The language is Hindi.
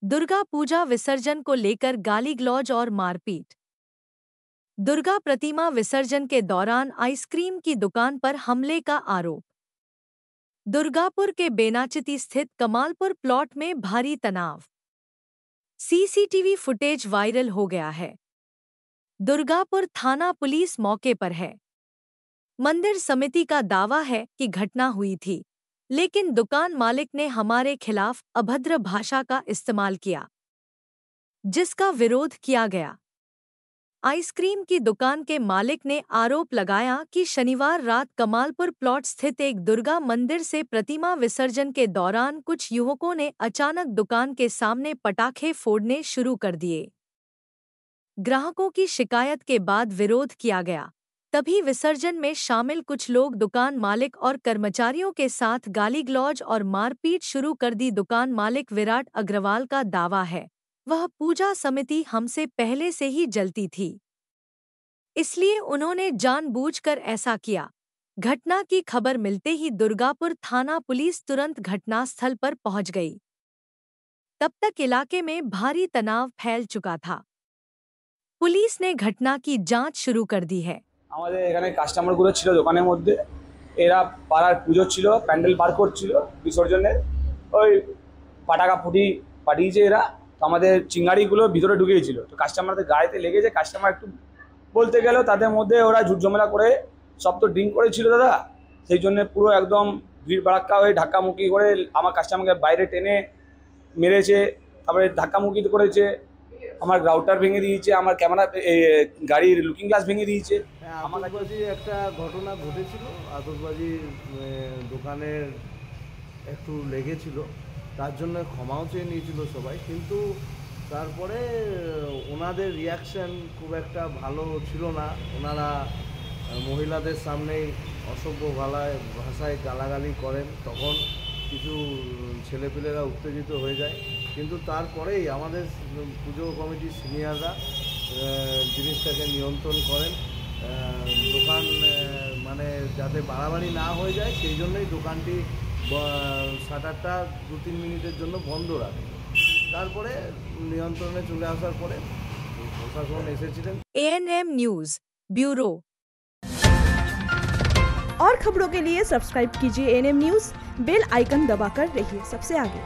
दुर्गा पूजा विसर्जन को लेकर गाली गलौज और मारपीट। दुर्गा प्रतिमा विसर्जन के दौरान आइसक्रीम की दुकान पर हमले का आरोप। दुर्गापुर के बेनाचिती स्थित कमालपुर प्लॉट में भारी तनाव। सीसीटीवी फुटेज वायरल हो गया है। दुर्गापुर थाना पुलिस मौके पर है। मंदिर समिति का दावा है कि घटना हुई थी, लेकिन दुकान मालिक ने हमारे खिलाफ अभद्र भाषा का इस्तेमाल किया, जिसका विरोध किया गया। आइसक्रीम की दुकान के मालिक ने आरोप लगाया कि शनिवार रात कमालपुर प्लॉट स्थित एक दुर्गा मंदिर से प्रतिमा विसर्जन के दौरान कुछ युवकों ने अचानक दुकान के सामने पटाखे फोड़ने शुरू कर दिए। ग्राहकों की शिकायत के बाद विरोध किया गया। तभी विसर्जन में शामिल कुछ लोग दुकान मालिक और कर्मचारियों के साथ गाली गलौज और मारपीट शुरू कर दी। दुकान मालिक विराट अग्रवाल का दावा है, वह पूजा समिति हमसे पहले से ही जलती थी, इसलिए उन्होंने जानबूझकर ऐसा किया। घटना की खबर मिलते ही दुर्गापुर थाना पुलिस तुरंत घटनास्थल पर पहुंच गई। तब तक इलाके में भारी तनाव फैल चुका था। पुलिस ने घटना की जांच शुरू कर दी है। আমাদের এখানে কাস্টমারগুলো ছিল দোকানের মধ্যে, এরা পাড়ার পুজো ছিল, প্যান্ডেল বার করছিল বিসর্জনের, ওই পাটাকা পাঠিয়েছে এরা। তো আমাদের চিঙ্গারিগুলো ভিতরে ঢুকিয়েছিল, তো কাস্টমারদের গায়েতে লেগেছে। কাস্টমার একটু বলতে গেলেও তাদের মধ্যে ওরা ঝুটঝামেলা করে, সব তো ড্রিঙ্ক করেছিল দাদা, সেই জন্য পুরো একদম ভিড় ভাড়াক্কা হয়ে ধাক্কামুক্কি করে আমার কাস্টমারকে বাইরে টেনে মেরেছে, তারপরে ধাক্কামুক্কি করেছে, আমার রাউটার ভেঙে দিয়েছে, আমার ক্যামেরা গাড়ির লুকিং গ্লাস ভেঙে দিয়েছে। আতশবাজি একটা ঘটনা ঘটেছিল, আতশবাজি দোকানের একটু লেগেছিল, তার জন্য ক্ষমাও চেয়ে নিয়েছিল সবাই, কিন্তু তারপরে ওনাদের রিয়াকশান খুব একটা ভালো ছিল না। ওনারা মহিলাদের সামনেই অসভ্য ভাষায় গালাগালি করেন, তখন কিছু ছেলেপেলেরা উত্তেজিত হয়ে যায়। কিন্তু তারপরেই আমাদের পুজো কমিটির সিনিয়ররা জিনিসটাকে নিয়ন্ত্রণ করেন। দোকান মানে যাতে বাড়াবাড়ি না হয়ে যায় সেই জন্যই দোকানটি শাটারটা 2-3 মিনিটের জন্য বন্ধ রাখে। তারপরে নিয়ন্ত্রণে চলে আসার পরে প্রশাসন এসেছিলেন। ANM news bureau. और खबरों के लिए सब्सक्राइब कीजिए ANM न्यूज़, बेल आइकन दबाकर रहिए सबसे आगे।